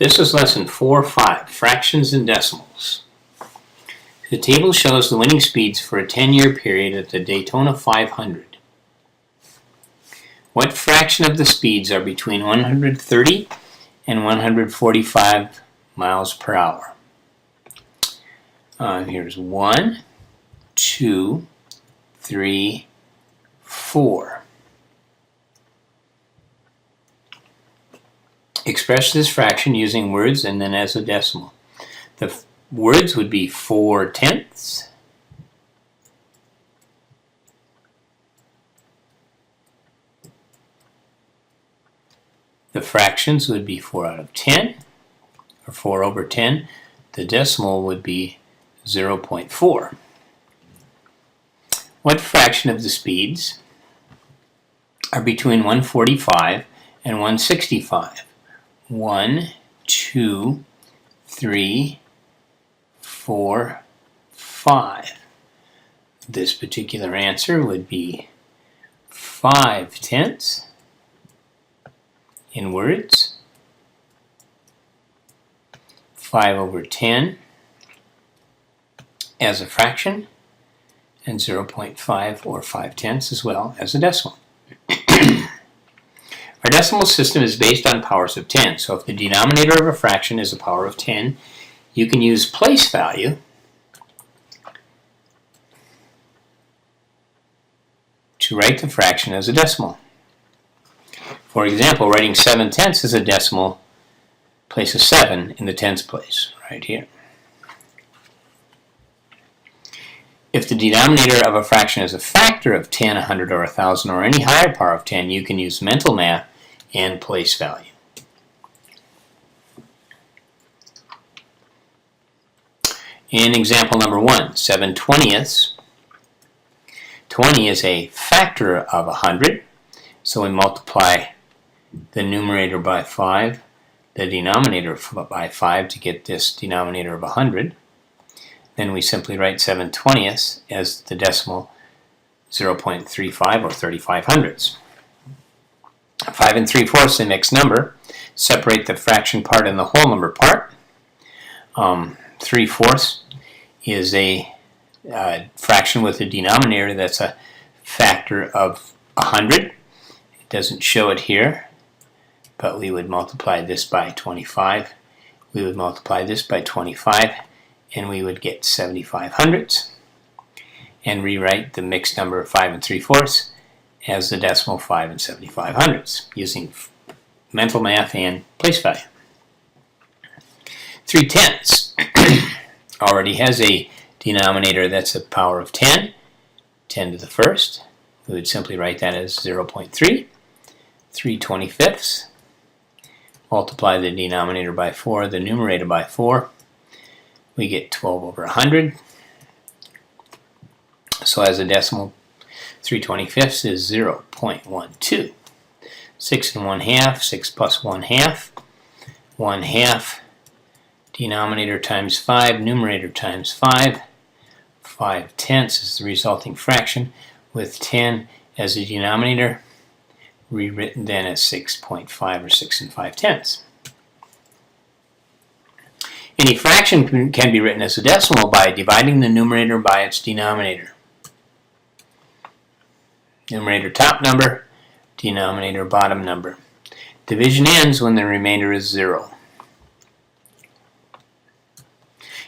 This is lesson 4.5, fractions and decimals. The table shows the winning speeds for a 10-year period at the Daytona 500. What fraction of the speeds are between 130 and 145 miles per hour? Here's 1, 2, 3, 4. Express this fraction using words and then as a decimal. The words would be 4/10. The fractions would be 4 out of 10, or 4 over 10. The decimal would be 0.4. What fraction of the speeds are between 145 and 165? 1, 2, 3, 4, 5. This particular answer would be 5/10 in words, 5 over 10 as a fraction, and 0.5 or 5/10 as well as a decimal. Our decimal system is based on powers of 10, so if the denominator of a fraction is a power of 10, you can use place value to write the fraction as a decimal. For example, writing 7/10 as a decimal, place a 7 in the tens place, right here. If the denominator of a fraction is a factor of 10, 100, or 1,000, or any higher power of 10, you can use mental math and place value. In example number 1, 7/20. 20 is a factor of 100, so we multiply the numerator by 5, the denominator by 5 to get this denominator of 100. Then we simply write 7/20 as the decimal 0.35 or 35 hundredths. 5 3/4 a mixed number. Separate the fraction part and the whole number part. 3/4 is a fraction with a denominator that's a factor of 100. It doesn't show it here, but we would multiply this by 25. We would multiply this by 25, and we would get 75 hundredths. And rewrite the mixed number of 5 3/4 as the decimal 5 75 hundredths using mental math and place value. 3/10 already has a denominator that's a power of 10, 10 to the first. We would simply write that as 0.3. 3/25. Multiply the denominator by 4, the numerator by 4. We get 12 over 100. So as a decimal, 3/25 is 0.12. 6 1/2, 6 plus 1/2. 1/2, denominator times 5, numerator times 5. 5/10 is the resulting fraction with 10 as the denominator, rewritten then as 6.5 or 6 5/10. Any fraction can be written as a decimal by dividing the numerator by its denominator. Numerator top number, denominator bottom number. Division ends when the remainder is 0.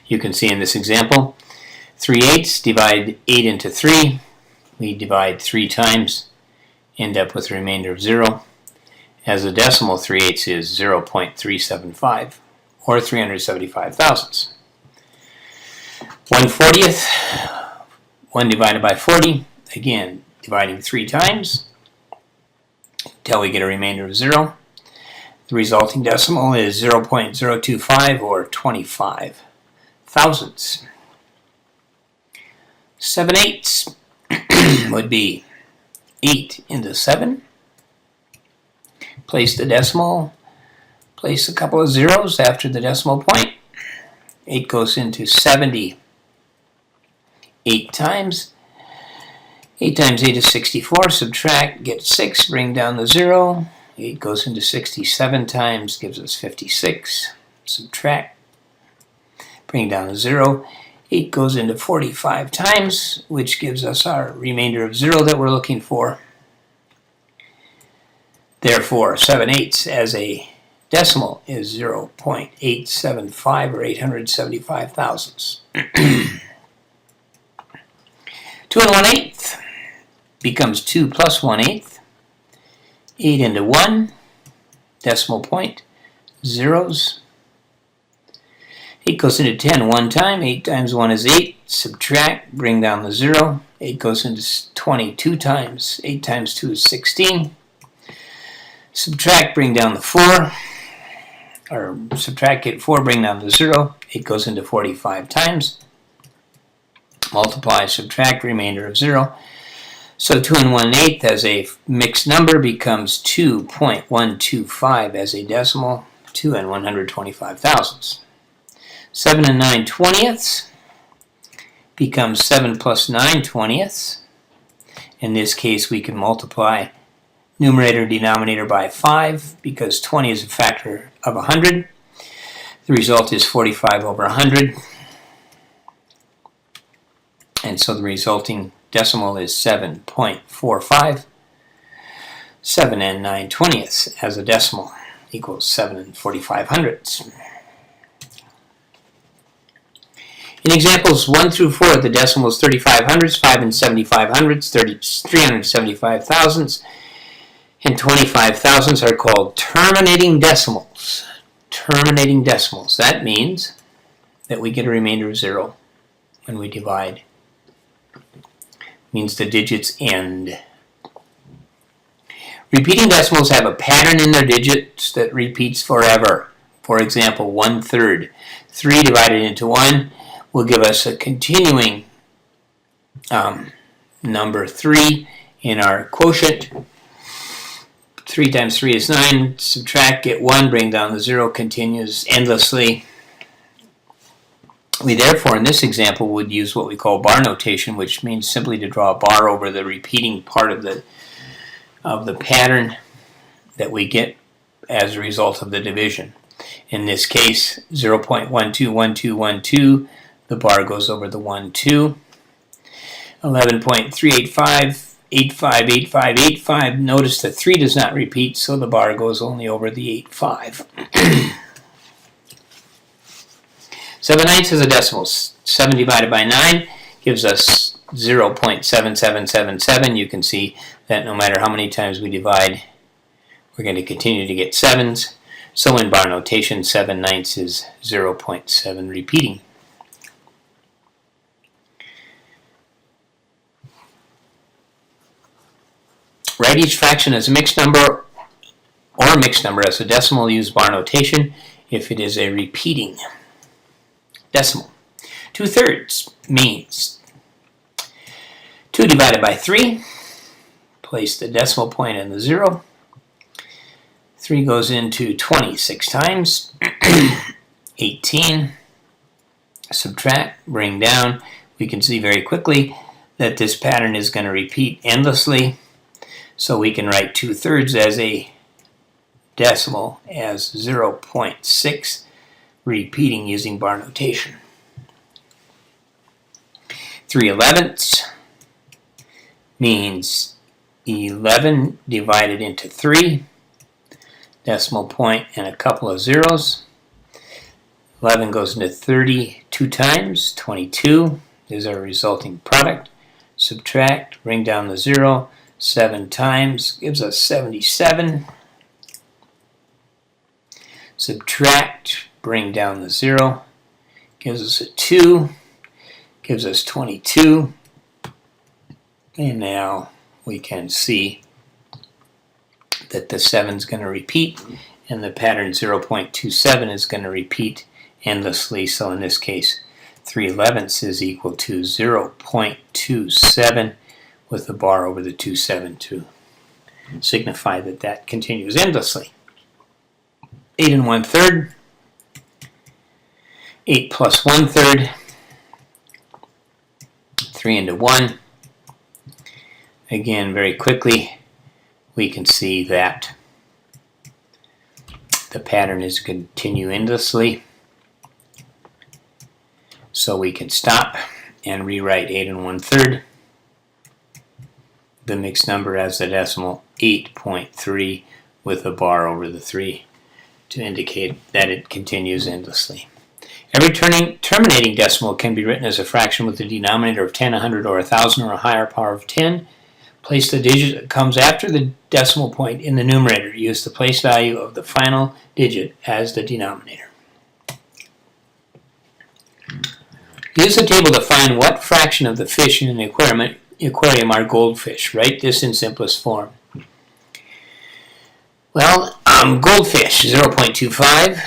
You can see in this example, 3/8 divide 8 into 3. We divide 3 times, end up with a remainder of 0. As a decimal, 3/8 is 0.375 or 375 thousandths. 1/40, 1 divided by 40, again, dividing 3 times until we get a remainder of 0. The resulting decimal is 0.025 or 25 thousandths. 7/8 would be 8 into 7. Place the decimal, place a couple of zeros after the decimal point. 8 goes into 70 8 times. 8 times 8 is 64, subtract, get 6, bring down the 0. 8 goes into 67 times, gives us 56. subtract, bring down the 0. 8 goes into 45 times, which gives us our remainder of 0 that we're looking for. Therefore, 7/8 as a decimal is 0.875 or 875 thousandths. 2 1/8 becomes 2 plus 1/8. 8 into 1, decimal point, zeros. 8 goes into 10 one time. 8 times 1 is 8. Subtract, bring down the 0. 8 goes into 20 two times. 8 times 2 is 16. Subtract, bring down the 4. Or subtract, get 4, bring down the 0. 8 goes into 45 times. Multiply, subtract, remainder of 0. So 2 1/8 as a mixed number becomes 2.125 as a decimal, 2 125 thousandths. 7 9/20 becomes 7 plus 9/20. In this case, we can multiply numerator and denominator by 5 because 20 is a factor of 100. The result is 45 over 100. And so the resulting decimal is 7.45. 7 9/20 as a decimal equals 7 45 hundredths. In examples 1 through 4, the decimal is 35 hundredths, 5 75 hundredths, 375 thousandths, and 25 thousandths are called terminating decimals. Terminating decimals. That means that we get a remainder of 0 when we divide. Means the digits end. Repeating decimals have a pattern in their digits that repeats forever. For example, 1/3. 3 divided into 1 will give us a continuing number 3 in our quotient. 3 times 3 is 9. Subtract, get 1, bring down the 0, continues endlessly. We therefore, in this example, would use what we call bar notation, which means simply to draw a bar over the repeating part of the pattern that we get as a result of the division. In this case, 0.121212, the bar goes over the 1, 2. 11.385, 858585. Notice that 3 does not repeat, so the bar goes only over the 85. 7/9 is a decimal. 7 divided by 9 gives us 0.7777. You can see that no matter how many times we divide, we're going to continue to get 7s. So in bar notation, 7/9 is 0.7 repeating. Write each fraction as a mixed number or mixed number as a decimal. Use bar notation if it is a repeating decimal. 2/3 means 2 divided by 3. Place the decimal point in the 0. 3 goes into 26 times. 18. Subtract, bring down. We can see very quickly that this pattern is going to repeat endlessly. So we can write 2/3 as a decimal as 0.6, repeating using bar notation. 3/11 means 11 divided into 3, decimal point and a couple of zeros. 11 goes into 32 times, 22 is our resulting product. Subtract, bring down the 0, 7 times gives us 77. Subtract, bring down the 0, gives us a 2, gives us 22. And now we can see that the 7 is going to repeat, and the pattern 0.27 is going to repeat endlessly. So in this case, 3/11 is equal to 0.27 with the bar over the 27 to signify that that continues endlessly. 8 1/3. 8 plus 1/3. 3 into 1. Again, very quickly, we can see that the pattern is continue endlessly. So we can stop and rewrite 8 1/3, the mixed number as the decimal 8.3 with a bar over the 3 to indicate that it continues endlessly. Every terminating decimal can be written as a fraction with a denominator of 10, 100, or 1,000, or a higher power of 10. Place the digit that comes after the decimal point in the numerator. Use the place value of the final digit as the denominator. Use the table to find what fraction of the fish in an aquarium are goldfish. Write this in simplest form. Well, goldfish, 0.15,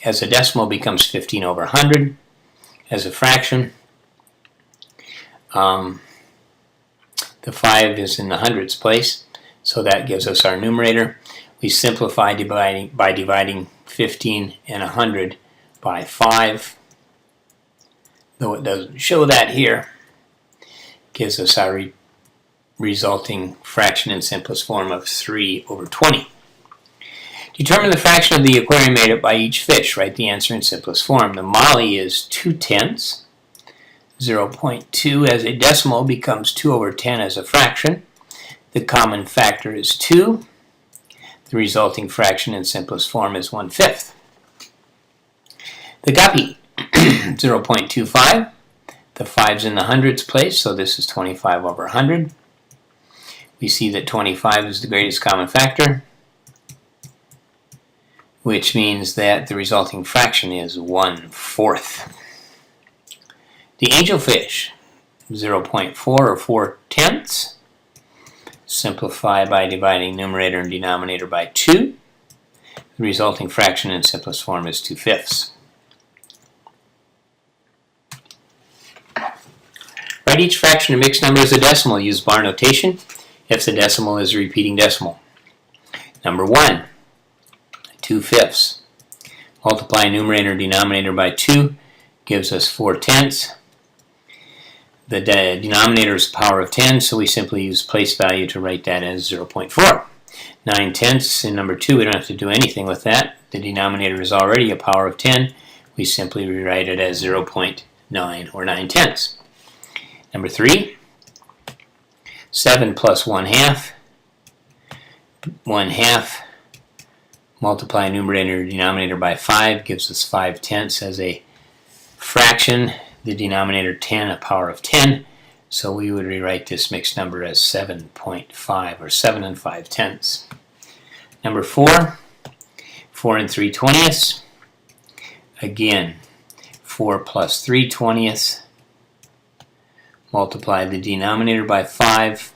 as a decimal becomes 15 over 100. As a fraction, the 5 is in the hundreds place, so that gives us our numerator. We simplify by dividing 15 and 100 by 5, though it doesn't show that here. Gives us our resulting fraction in simplest form of 3 over 20. Determine the fraction of the aquarium made up by each fish. Write the answer in simplest form. The molly is 2/10. 0.2 as a decimal becomes 2 over 10 as a fraction. The common factor is 2. The resulting fraction in simplest form is 1/5. The guppy, 0.25. The 5's in the hundreds place, so this is 25 over 100. We see that 25 is the greatest common factor, which means that the resulting fraction is 1/4. The angelfish, 0.4 or 4/10. Simplify by dividing numerator and denominator by 2. The resulting fraction in simplest form is 2/5. Write each fraction or mixed number as a decimal. Use bar notation if the decimal is a repeating decimal. Number 1, 2/5. Multiply numerator and denominator by 2 gives us 4/10. The denominator is the power of 10, so we simply use place value to write that as 0.4. 9/10 in number 2, we don't have to do anything with that. The denominator is already a power of 10. We simply rewrite it as 0.9 or 9/10. Number 3, 7 plus 1/2. 1/2. Multiply numerator and denominator by 5 gives us 5/10 as a fraction. The denominator 10, a power of 10. So we would rewrite this mixed number as 7.5 or 7 5/10. Number 4, 4 3/20. Again, 4 plus 3/20. Multiply the denominator by 5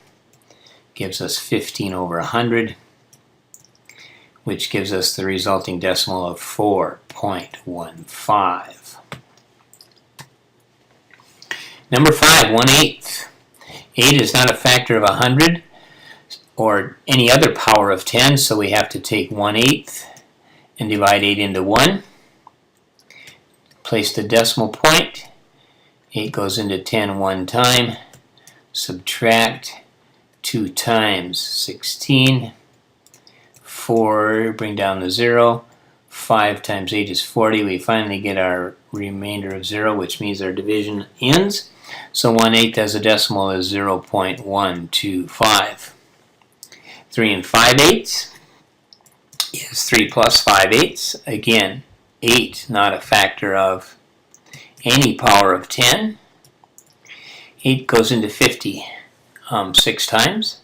gives us 15 over 100, which gives us the resulting decimal of 4.15. Number 5, 1/8. 8 is not a factor of 100 or any other power of 10, so we have to take 1/8 and divide 8 into 1. Place the decimal point. 8 goes into 10 one time. Subtract 2 times 16. 4, bring down the 0. 5 times 8 is 40. We finally get our remainder of 0, which means our division ends. So 1/8 as a decimal is 0.125. 3 5/8 is 3 plus 5/8. Again, 8 not a factor of any power of 10. 8 goes into 50 6 times.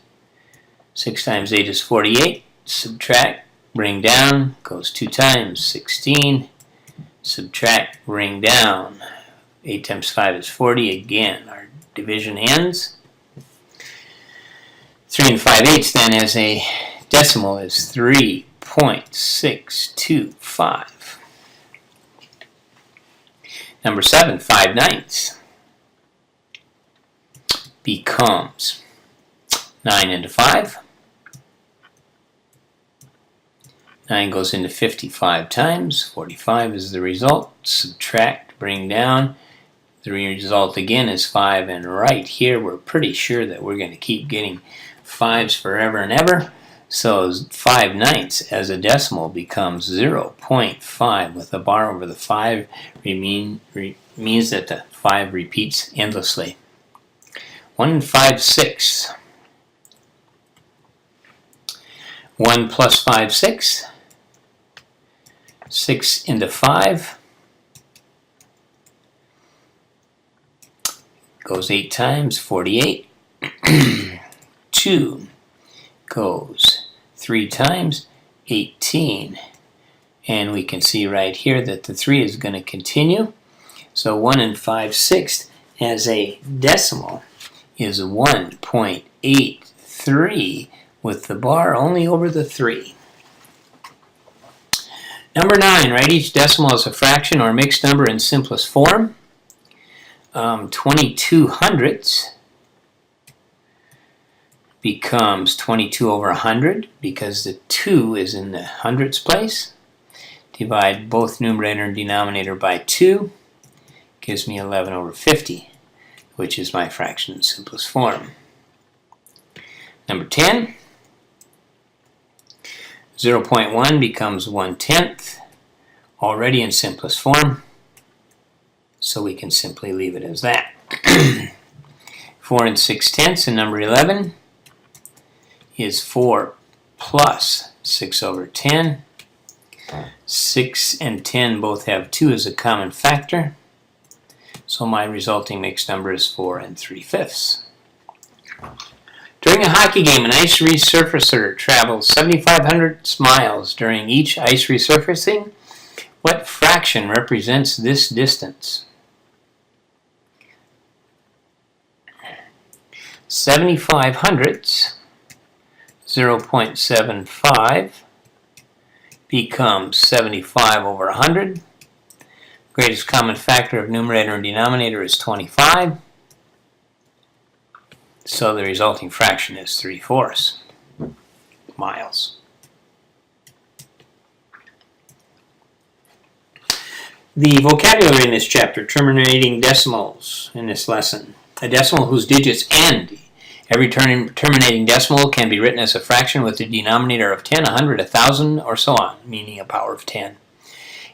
6 times 8 is 48. Subtract, bring down, goes 2 times, 16. Subtract, bring down. 8 times 5 is 40. Again, our division ends. 3 5/8 then as a decimal is 3.625. Number 7, 5/9 becomes 9 into 5. 9 goes into 55 times. 45 is the result. Subtract, bring down. The result again is 5, and right here we're pretty sure that we're going to keep getting 5s forever and ever. So 5/9 as a decimal becomes 0.5 with a bar over the 5 means that the 5 repeats endlessly. 1 5/6. 1 plus 5, 6. 6 into 5 goes 8 times, 48. 2 goes 3 times, 18. And we can see right here that the 3 is going to continue. So 1 5/6 as a decimal is 1.83 with the bar only over the 3. Number 9, write each decimal as a fraction or mixed number in simplest form. 22 hundredths becomes 22 over 100 because the 2 is in the hundredths place. Divide both numerator and denominator by 2. Gives me 11 over 50, which is my fraction in simplest form. Number 10. 0.1 becomes 1/10, already in simplest form, so we can simply leave it as that. 4 6/10, and number 11 is 4 plus 6 over 10. 6 and 10 both have 2 as a common factor, so my resulting mixed number is 4 3/5. During a hockey game, an ice resurfacer travels 7,500 miles during each ice resurfacing. What fraction represents this distance? 75 hundredths, 0.75 becomes 75 over 100. Greatest common factor of numerator and denominator is 25. So the resulting fraction is 3/4 miles. The vocabulary in this chapter, terminating decimals in this lesson. A decimal whose digits end. Every terminating decimal can be written as a fraction with a denominator of 10, 100, 1,000, or so on, meaning a power of 10.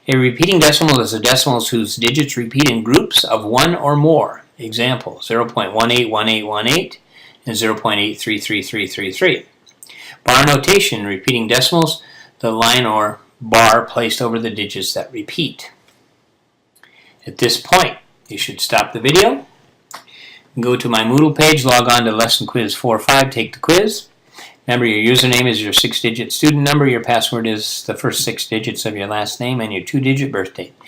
A repeating decimal is a decimal whose digits repeat in groups of 1 or more. Example, 0.181818 and 0.833333. Bar notation, repeating decimals, the line or bar placed over the digits that repeat. At this point, you should stop the video, go to my Moodle page, log on to Lesson Quiz 4.5, take the quiz. Remember, your username is your 6-digit student number, your password is the first 6 digits of your last name, and your 2-digit birth date.